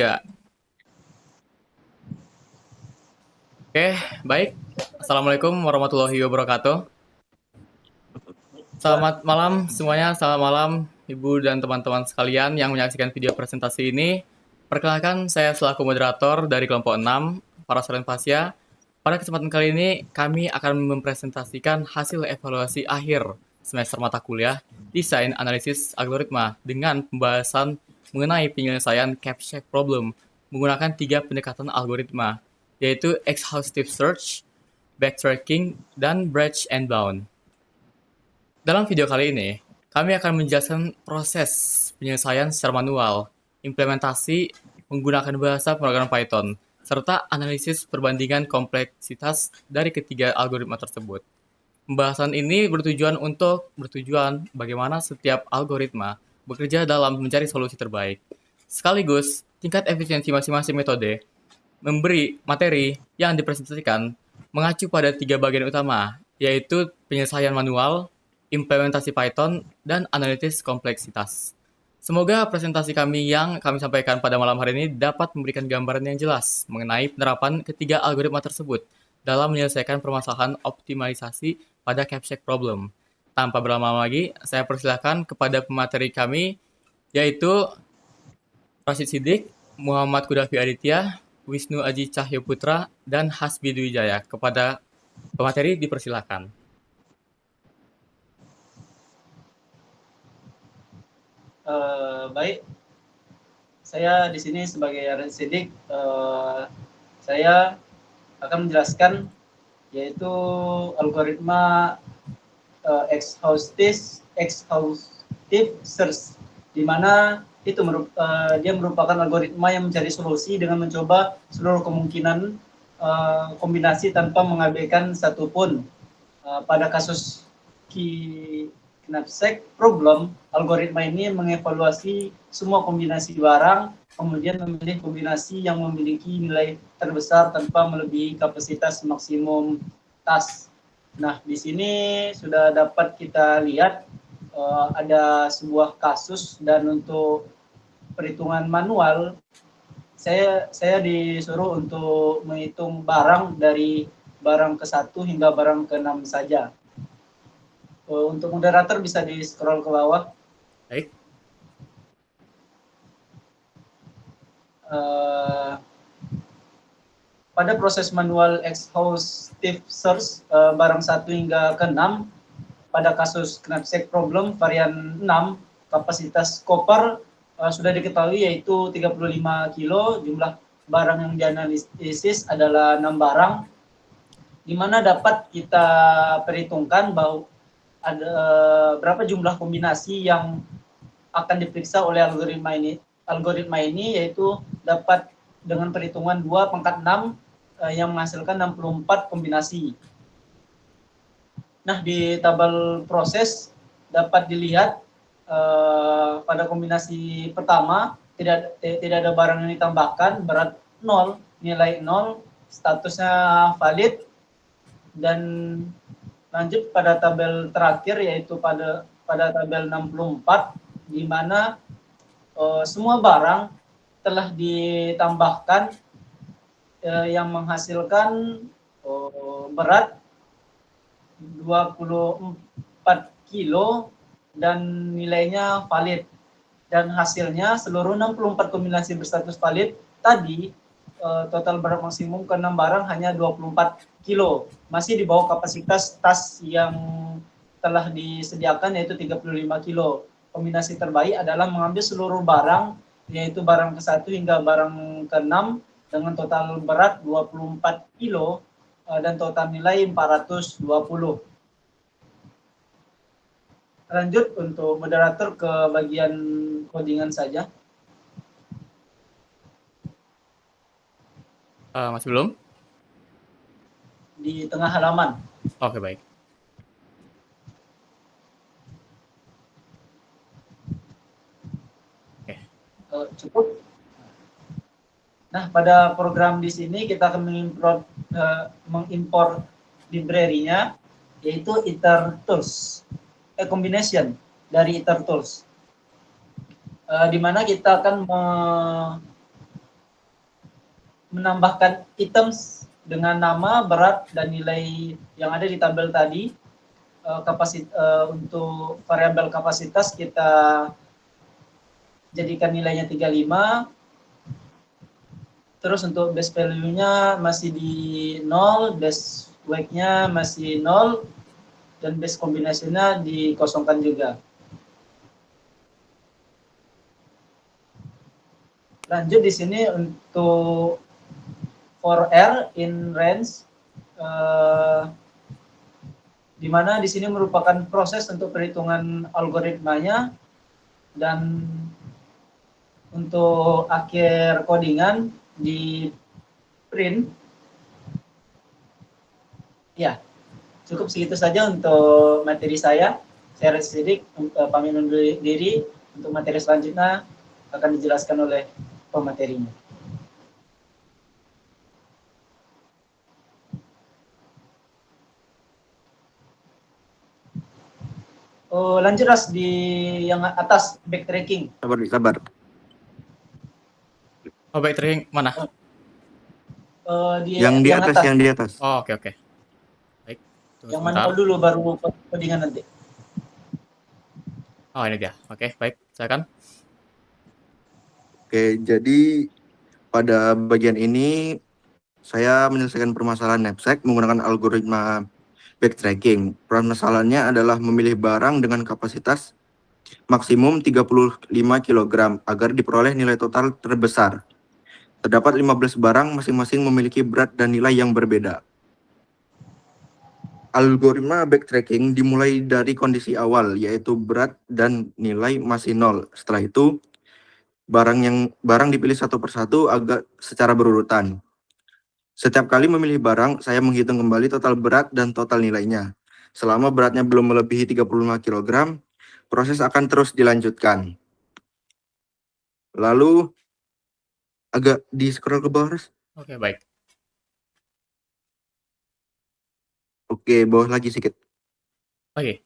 Ya, oke, baik. Assalamualaikum warahmatullahi wabarakatuh. Selamat malam semuanya, selamat malam Ibu dan teman-teman sekalian yang menyaksikan video presentasi ini. Perkenalkan, saya selaku moderator dari kelompok 6, Parasaran Fasya. Pada kesempatan kali ini, kami akan mempresentasikan hasil evaluasi akhir semester mata kuliah Desain Analisis Algoritma dengan pembahasan mengenai penyelesaian CAPTCHA problem menggunakan 3 pendekatan algoritma, yaitu exhaustive search, backtracking, dan breadth and bound. Dalam video kali ini, kami akan menjelaskan proses penyelesaian secara manual, implementasi menggunakan bahasa pemrograman Python, serta analisis perbandingan kompleksitas dari ketiga algoritma tersebut. Pembahasan ini bertujuan bagaimana setiap algoritma bekerja dalam mencari solusi terbaik. Sekaligus, tingkat efisiensi masing-masing metode memberi materi yang dipresentasikan mengacu pada 3 bagian utama, yaitu penyelesaian manual, implementasi Python, dan analisis kompleksitas. Semoga presentasi kami yang kami sampaikan pada malam hari ini dapat memberikan gambaran yang jelas mengenai penerapan ketiga algoritma tersebut dalam menyelesaikan permasalahan optimalisasi pada CAPTCHA problem. Tanpa berlama-lama lagi, saya persilakan kepada pemateri kami, yaitu Rashid Siddiq, Muhammad Kudafi Aditya, Wisnu Aji Cahyoputra, dan Hasbi Dwijaya. Kepada pemateri dipersilakan. Baik, saya di sini sebagai Rashid Siddiq. Saya akan menjelaskan yaitu algoritma exhaustive search, di mana dia merupakan algoritma yang mencari solusi dengan mencoba seluruh kemungkinan kombinasi tanpa mengabaikan satupun. Pada kasus knapsack problem, algoritma ini mengevaluasi semua kombinasi barang, kemudian memilih kombinasi yang memiliki nilai terbesar tanpa melebihi kapasitas maksimum tas. Nah, di sini sudah dapat kita lihat ada sebuah kasus, dan untuk perhitungan manual saya disuruh untuk menghitung barang dari barang ke-1 hingga barang ke-6 saja. Untuk moderator bisa di scroll ke bawah. Baik. Pada proses manual exhaustive search barang 1 hingga ke-6, pada kasus knapsack problem varian 6, kapasitas koper sudah diketahui yaitu 35 kilo, jumlah barang yang dianalisis adalah 6 barang, di mana dapat kita perhitungkan bahwa ada berapa jumlah kombinasi yang akan diperiksa oleh algoritma ini, yaitu dapat dengan perhitungan 2 pangkat 6 yang menghasilkan 64 kombinasi. Nah, di tabel proses dapat dilihat pada kombinasi pertama tidak ada barang yang ditambahkan, berat 0, nilai 0, statusnya valid, dan lanjut pada tabel terakhir yaitu pada tabel 64, di mana semua barang telah ditambahkan yang menghasilkan berat 24 kilo dan nilainya valid. Dan hasilnya seluruh 64 kombinasi berstatus valid tadi total berat maksimum ke 6 barang hanya 24 kilo. Masih di bawah kapasitas tas yang telah disediakan yaitu 35 kilo. Kombinasi terbaik adalah mengambil seluruh barang, yaitu barang ke-1 hingga barang ke-6 dengan total berat 24 kilo dan total nilai 420. Lanjut untuk moderator ke bagian codingan saja. Masih belum? Di tengah halaman. Oke, baik. Cukup. Nah, pada program di sini kita akan mengimport library-nya, yaitu itertools, combination dari itertools, di mana kita akan menambahkan items dengan nama, berat, dan nilai yang ada di tabel tadi. Untuk variabel kapasitas kita jadikan nilainya 35. Terus untuk base value-nya masih di 0, base weight-nya masih 0, dan base kombinasinya dikosongkan juga. Lanjut di sini untuk for R in range, di mana di sini merupakan proses untuk perhitungan algoritmanya, dan untuk akhir codingan di print. Ya, cukup segitu saja untuk materi saya. Saya Red Sidik, pamit undur diri. Untuk materi selanjutnya akan dijelaskan oleh pematerinya. Lanjut Ras di yang atas, backtracking. Sabar. Oh, backtracking mana? Yang di atas. Oh, oke. Baik. Tunggu yang sebentar. manual dulu baru codingan nanti. Oh, ini dia. Oke, baik. Silakan. Oke, jadi pada bagian ini saya menyelesaikan permasalahan knapsack menggunakan algoritma backtracking. Permasalahannya adalah memilih barang dengan kapasitas maksimum 35 kg agar diperoleh nilai total terbesar. Terdapat 15 barang masing-masing memiliki berat dan nilai yang berbeda. Algoritma backtracking dimulai dari kondisi awal, yaitu berat dan nilai masih 0. Setelah itu, barang dipilih satu persatu agak secara berurutan. Setiap kali memilih barang, saya menghitung kembali total berat dan total nilainya. Selama beratnya belum melebihi 35 kg, proses akan terus dilanjutkan. Lalu, agak di-scroll ke bawah, Res. Oke, baik. Oke, bawah lagi sedikit. Oke.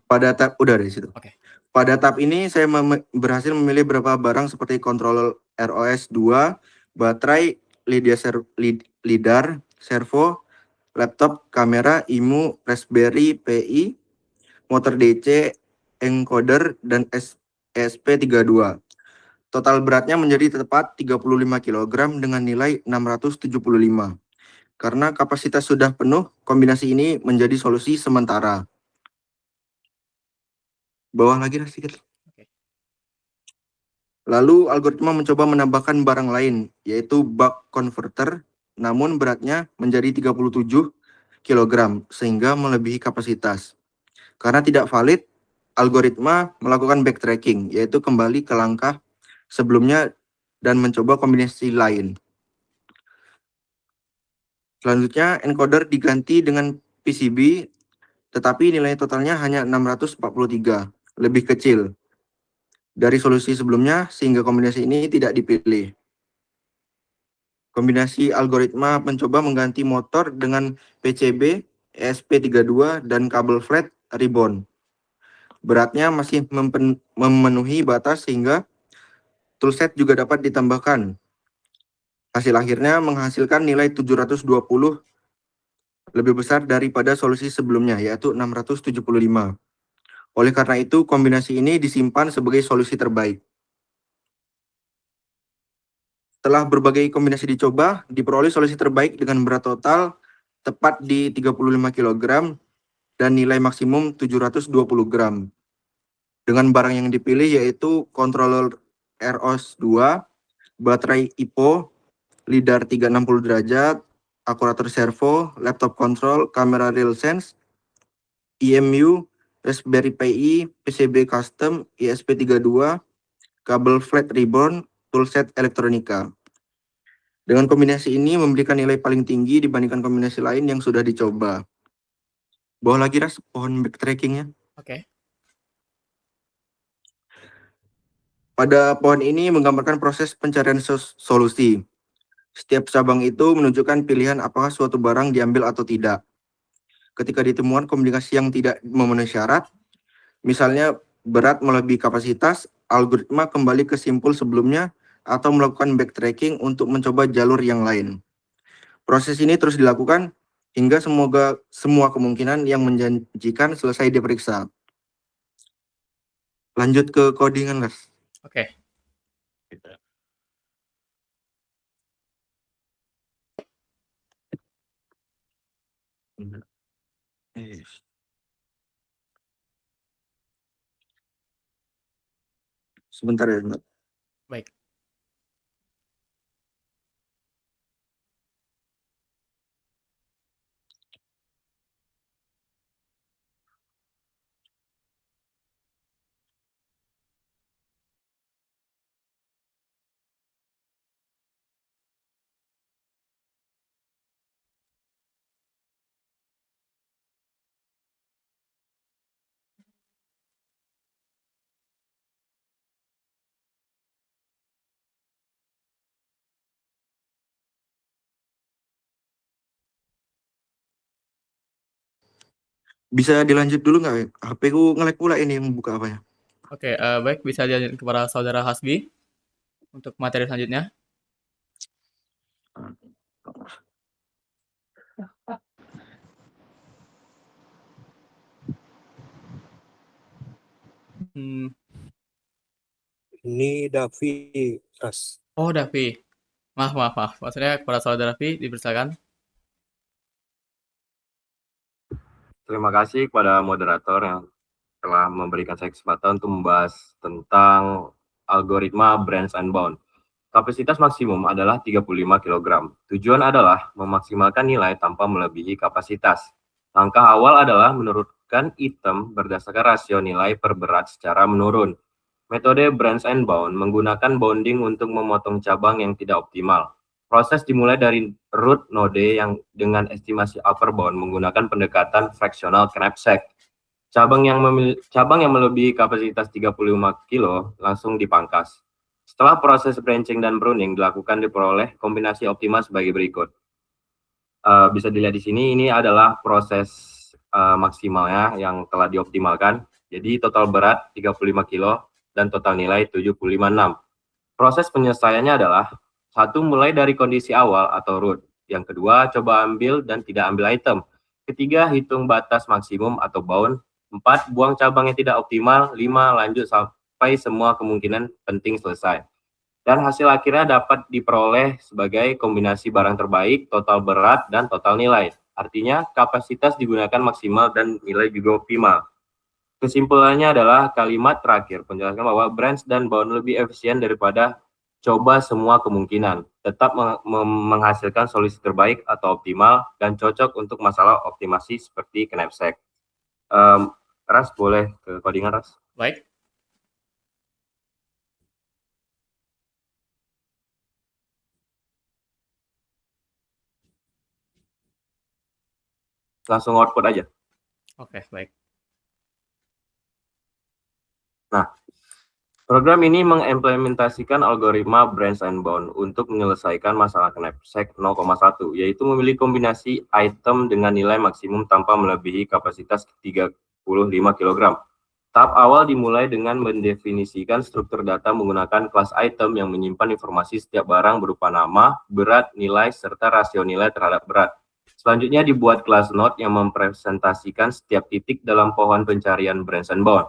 Pada tab, udah dari situ. Oke. Pada tab ini saya berhasil memilih beberapa barang seperti controller ROS 2, baterai, lidar, servo, laptop, kamera, IMU, Raspberry Pi, motor DC, encoder, dan ESP32. Total beratnya menjadi tepat 35 kg dengan nilai 675. Karena kapasitas sudah penuh, kombinasi ini menjadi solusi sementara. Bawah lagi sedikit. Oke. Lalu algoritma mencoba menambahkan barang lain, yaitu buck converter, namun beratnya menjadi 37 kg, sehingga melebihi kapasitas. Karena tidak valid, algoritma melakukan backtracking, yaitu kembali ke langkah sebelumnya dan mencoba kombinasi lain. Selanjutnya, encoder diganti dengan PCB, tetapi nilai totalnya hanya 643, lebih kecil dari solusi sebelumnya, sehingga kombinasi ini tidak dipilih. Kombinasi algoritma mencoba mengganti motor dengan PCB, ESP32, dan kabel flat ribbon. Beratnya masih memenuhi batas sehingga toolset juga dapat ditambahkan. Hasil akhirnya menghasilkan nilai 720, lebih besar daripada solusi sebelumnya, yaitu 675. Oleh karena itu, kombinasi ini disimpan sebagai solusi terbaik. Setelah berbagai kombinasi dicoba, diperoleh solusi terbaik dengan berat total tepat di 35 kg dan nilai maksimum 720 gram. Dengan barang yang dipilih yaitu controller ROS 2, baterai IPO, lidar 360 derajat, akurator servo, laptop control, kamera RealSense, IMU, Raspberry Pi, PCB custom, ESP32, kabel flat ribbon, toolset elektronika. Dengan kombinasi ini memberikan nilai paling tinggi dibandingkan kombinasi lain yang sudah dicoba. Bawah lagi Ras, pohon backtrackingnya. Oke. Pada pohon ini menggambarkan proses pencarian solusi. Setiap cabang itu menunjukkan pilihan apakah suatu barang diambil atau tidak. Ketika ditemukan kombinasi yang tidak memenuhi syarat, misalnya berat melebihi kapasitas, algoritma kembali ke simpul sebelumnya atau melakukan backtracking untuk mencoba jalur yang lain. Proses ini terus dilakukan hingga semoga semua kemungkinan yang menjanjikan selesai diperiksa. Lanjut ke codingan, Mas. Oke. Sebentar ya, Mbak. Baik. Bisa dilanjut dulu nggak? HP ku nge-lag pula ini membuka apa ya? Oke, baik, bisa dilanjutkan kepada saudara Hasbi untuk materi selanjutnya. Hmm. Ini Davi, Ras. Oh, Davi. Maaf. Maksudnya kepada saudara Davi, dipersilakan. Terima kasih kepada moderator yang telah memberikan saya kesempatan untuk membahas tentang algoritma branch and bound. Kapasitas maksimum adalah 35 kg. Tujuan adalah memaksimalkan nilai tanpa melebihi kapasitas. Langkah awal adalah menurunkan item berdasarkan rasio nilai per berat secara menurun. Metode branch and bound menggunakan bounding untuk memotong cabang yang tidak optimal. Proses dimulai dari root node yang dengan estimasi upper bound menggunakan pendekatan fractional knapsack. Cabang yang melebihi kapasitas 35 kilo langsung dipangkas. Setelah proses branching dan pruning dilakukan, diperoleh kombinasi optimal sebagai berikut. Bisa dilihat di sini, ini adalah proses maksimalnya yang telah dioptimalkan. Jadi total berat 35 kilo dan total nilai 756. Proses penyelesaiannya adalah: 1. Mulai dari kondisi awal atau root. Yang kedua, coba ambil dan tidak ambil item. Ketiga, hitung batas maksimum atau bound. 4. Buang cabang yang tidak optimal. 5. Lanjut sampai semua kemungkinan penting selesai. Dan hasil akhirnya dapat diperoleh sebagai kombinasi barang terbaik, total berat, dan total nilai. Artinya, kapasitas digunakan maksimal dan nilai juga optimal. Kesimpulannya adalah kalimat terakhir menjelaskan bahwa branch dan bound lebih efisien daripada coba semua kemungkinan, tetap menghasilkan solusi terbaik atau optimal dan cocok untuk masalah optimasi seperti knapsack. Ras, boleh ke codingan, Ras? Baik. Langsung output aja. Oke, baik. Nah, program ini mengimplementasikan algoritma branch and bound untuk menyelesaikan masalah knapsack 0,1, yaitu memilih kombinasi item dengan nilai maksimum tanpa melebihi kapasitas 35 kg. Tahap awal dimulai dengan mendefinisikan struktur data menggunakan kelas item yang menyimpan informasi setiap barang berupa nama, berat, nilai, serta rasio nilai terhadap berat. Selanjutnya dibuat kelas node yang mempresentasikan setiap titik dalam pohon pencarian branch and bound.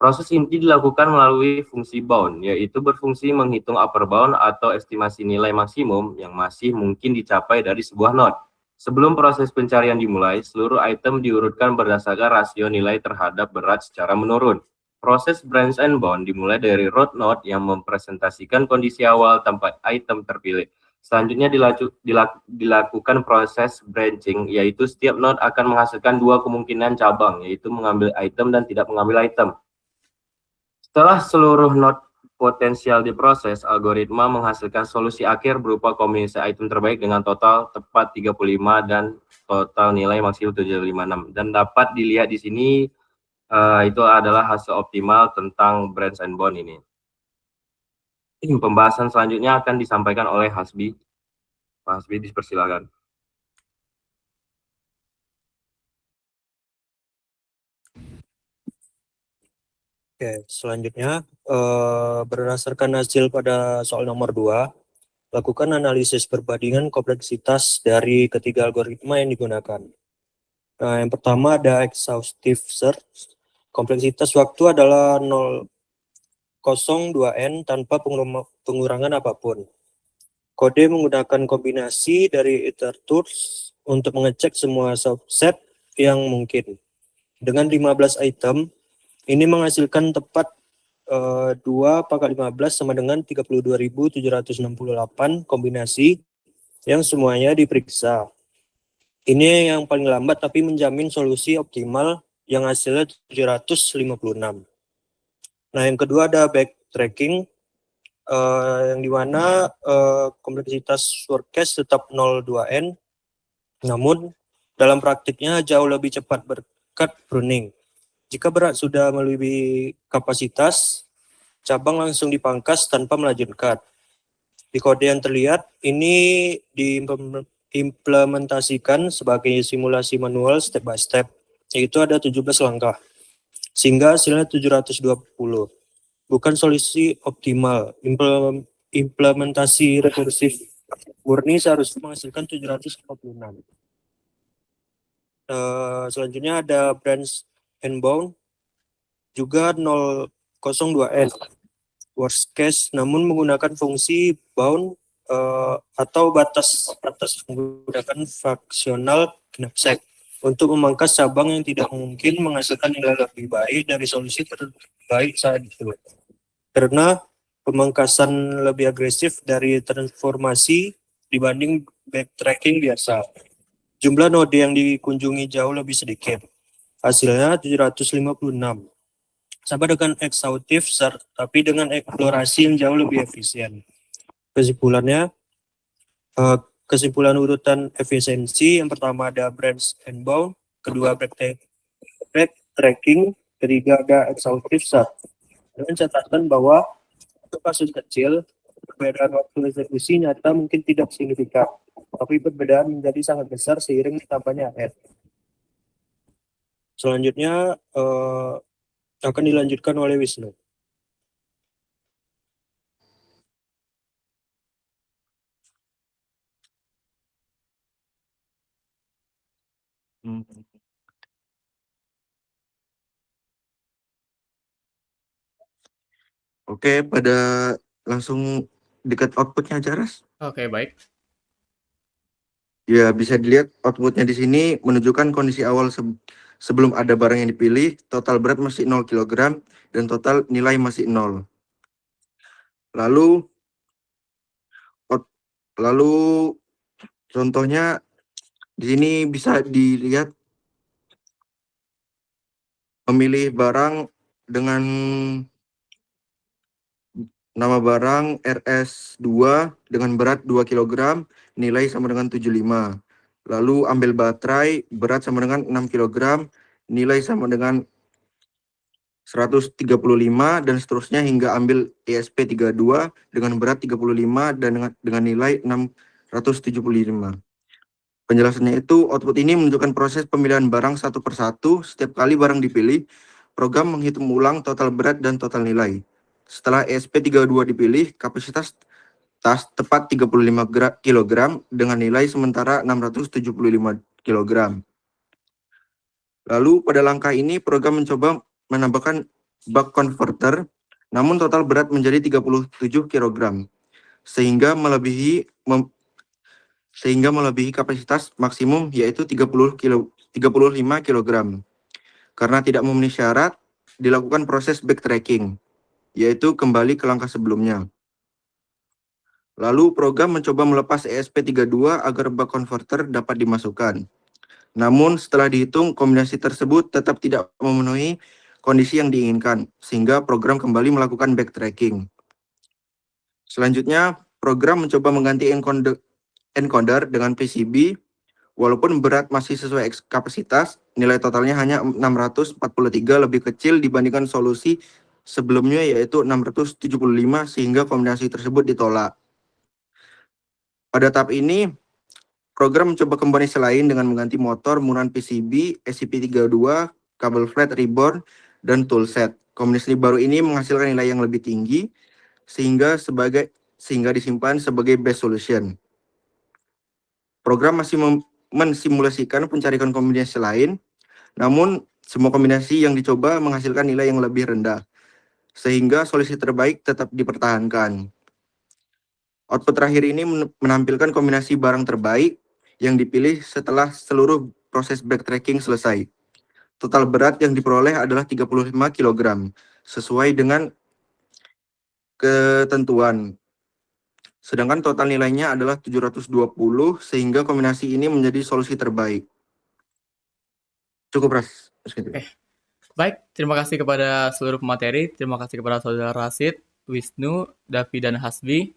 Proses ini dilakukan melalui fungsi bound, yaitu berfungsi menghitung upper bound atau estimasi nilai maksimum yang masih mungkin dicapai dari sebuah node. Sebelum proses pencarian dimulai, seluruh item diurutkan berdasarkan rasio nilai terhadap berat secara menurun. Proses branch and bound dimulai dari root node yang mempresentasikan kondisi awal tempat item terpilih. Selanjutnya dilakukan proses branching, yaitu setiap node akan menghasilkan dua kemungkinan cabang, yaitu mengambil item dan tidak mengambil item. Setelah seluruh node potensial diproses, algoritma menghasilkan solusi akhir berupa kombinasi item terbaik dengan total tepat 35 dan total nilai maksimum 756. Dan dapat dilihat di sini itu adalah hasil optimal tentang branch and bound ini. Pembahasan selanjutnya akan disampaikan oleh Hasbi. Pak Hasbi, dipersilakan. Oke, selanjutnya berdasarkan hasil pada soal nomor 2, lakukan analisis perbandingan kompleksitas dari ketiga algoritma yang digunakan. Nah, yang pertama ada exhaustive search. Kompleksitas waktu adalah 0,02n tanpa pengurangan apapun. Kode menggunakan kombinasi dari itertools untuk mengecek semua subset yang mungkin. Dengan 15 item, ini menghasilkan tepat 2 pangkat 15 sama dengan 32.768 kombinasi yang semuanya diperiksa. Ini yang paling lambat tapi menjamin solusi optimal yang hasilnya 756. Nah, yang kedua ada backtracking, yang dimana kompleksitas workcase tetap 0,2n, namun dalam praktiknya jauh lebih cepat berkat pruning. Jika berat sudah melebihi kapasitas, cabang langsung dipangkas tanpa melanjutkan. Di kode yang terlihat, ini diimplementasikan sebagai simulasi manual step by step, yaitu ada 17 langkah, sehingga hasilnya 720. Bukan solusi optimal. Implementasi rekursif murni seharusnya menghasilkan 746. Selanjutnya ada branch and bound, juga 0,02n. Worst case, namun menggunakan fungsi bound atau batas menggunakan fraksional knapsack untuk memangkas cabang yang tidak mungkin menghasilkan nilai lebih baik dari solusi terbaik saat itu. Karena pemangkasan lebih agresif dari transformasi dibanding backtracking biasa. Jumlah node yang dikunjungi jauh lebih sedikit. Hasilnya 756. Sama dengan exhaustive search, tapi dengan eksplorasi yang jauh lebih efisien. Kesimpulannya, kesimpulan urutan efisiensi, yang pertama ada branch and bound, kedua backtracking, ketiga ada exhaustive search. Dengan catatan bahwa untuk kasus kecil, perbedaan waktu eksekusi nyata mungkin tidak signifikan, tapi perbedaan menjadi sangat besar seiring ditambahnya R. Selanjutnya akan dilanjutkan oleh Wisnu. Oke, pada langsung dekat outputnya aja, Ras. Oke, baik. Ya, bisa dilihat outputnya di sini menunjukkan kondisi awal sebelum ada barang yang dipilih, total berat masih 0 kg, dan total nilai masih 0. Lalu contohnya di sini bisa dilihat memilih barang dengan nama barang RS2 dengan berat 2 kg, nilai sama dengan 75. Lalu ambil baterai, berat sama dengan 6 kg, nilai sama dengan 135, dan seterusnya hingga ambil ESP32 dengan berat 35 dan dengan nilai 675. Penjelasannya itu, output ini menunjukkan proses pemilihan barang satu persatu. Setiap kali barang dipilih, program menghitung ulang total berat dan total nilai. Setelah ESP32 dipilih, kapasitas tas tepat 35 kg dengan nilai sementara 675 kg. Lalu pada langkah ini, program mencoba menambahkan buck converter, namun total berat menjadi 37 kg, sehingga melebihi kapasitas maksimum, yaitu 35 kg. Karena tidak memenuhi syarat, dilakukan proses backtracking, yaitu kembali ke langkah sebelumnya. Lalu program mencoba melepas ESP32 agar buck converter dapat dimasukkan. Namun setelah dihitung, kombinasi tersebut tetap tidak memenuhi kondisi yang diinginkan, sehingga program kembali melakukan backtracking. Selanjutnya, program mencoba mengganti encoder dengan PCB. Walaupun berat masih sesuai kapasitas, nilai totalnya hanya 643, lebih kecil dibandingkan solusi sebelumnya, yaitu 675, sehingga kombinasi tersebut ditolak. Pada tahap ini, program mencoba kombinasi lain dengan mengganti motor, menggunakan PCB, SCP32, kabel flat reborn, dan toolset. Kombinasi baru ini menghasilkan nilai yang lebih tinggi sehingga disimpan sebagai best solution. Program masih mensimulasikan pencarian kombinasi lain, namun semua kombinasi yang dicoba menghasilkan nilai yang lebih rendah, sehingga solusi terbaik tetap dipertahankan. Output terakhir ini menampilkan kombinasi barang terbaik yang dipilih setelah seluruh proses backtracking selesai. Total berat yang diperoleh adalah 35 kg, sesuai dengan ketentuan. Sedangkan total nilainya adalah 720, sehingga kombinasi ini menjadi solusi terbaik. Cukup, Ras. Baik, terima kasih kepada seluruh pemateri, terima kasih kepada Saudara Rasid, Wisnu, Davi, dan Hasbi.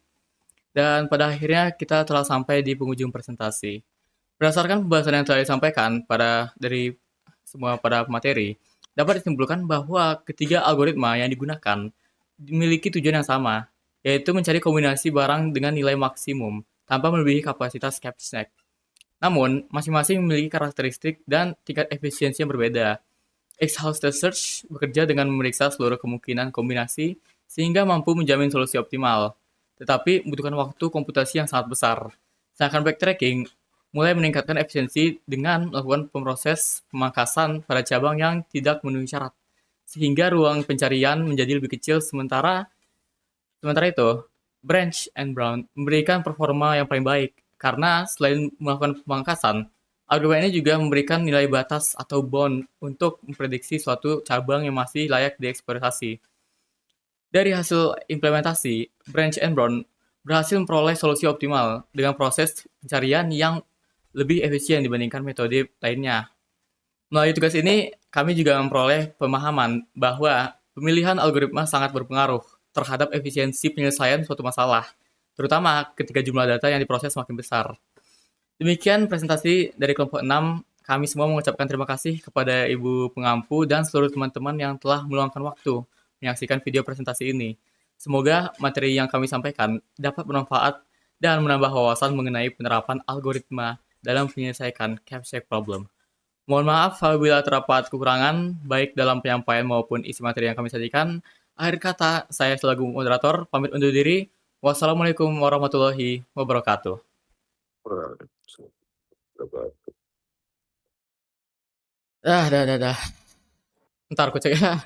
Dan pada akhirnya kita telah sampai di penghujung presentasi. Berdasarkan pembahasan yang telah disampaikan dari semua pada pemateri, dapat disimpulkan bahwa ketiga algoritma yang digunakan memiliki tujuan yang sama, yaitu mencari kombinasi barang dengan nilai maksimum tanpa melebihi kapasitas CapStack. Namun, masing-masing memiliki karakteristik dan tingkat efisiensi yang berbeda. Exhaustive Search bekerja dengan memeriksa seluruh kemungkinan kombinasi sehingga mampu menjamin solusi optimal, tetapi membutuhkan waktu komputasi yang sangat besar. Sedangkan backtracking mulai meningkatkan efisiensi dengan melakukan pemroses pemangkasan pada cabang yang tidak memenuhi syarat, sehingga ruang pencarian menjadi lebih kecil. Sementara itu, Branch and Brown memberikan performa yang paling baik, karena selain melakukan pemangkasan, algoritma ini juga memberikan nilai batas atau bound untuk memprediksi suatu cabang yang masih layak dieksploitasi. Dari hasil implementasi, Branch and Brown berhasil memperoleh solusi optimal dengan proses pencarian yang lebih efisien dibandingkan metode lainnya. Melalui tugas ini, kami juga memperoleh pemahaman bahwa pemilihan algoritma sangat berpengaruh terhadap efisiensi penyelesaian suatu masalah, terutama ketika jumlah data yang diproses semakin besar. Demikian presentasi dari kelompok 6. Kami semua mengucapkan terima kasih kepada Ibu Pengampu dan seluruh teman-teman yang telah meluangkan waktu menyaksikan video presentasi ini. Semoga materi yang kami sampaikan dapat bermanfaat dan menambah wawasan mengenai penerapan algoritma dalam menyelesaikan CapStack problem. Mohon maaf apabila terdapat kekurangan, baik dalam penyampaian maupun isi materi yang kami sajikan. Akhir kata, saya selaku moderator pamit undur diri. Wassalamualaikum warahmatullahi wabarakatuh. Dah. Ntar aku cek ya.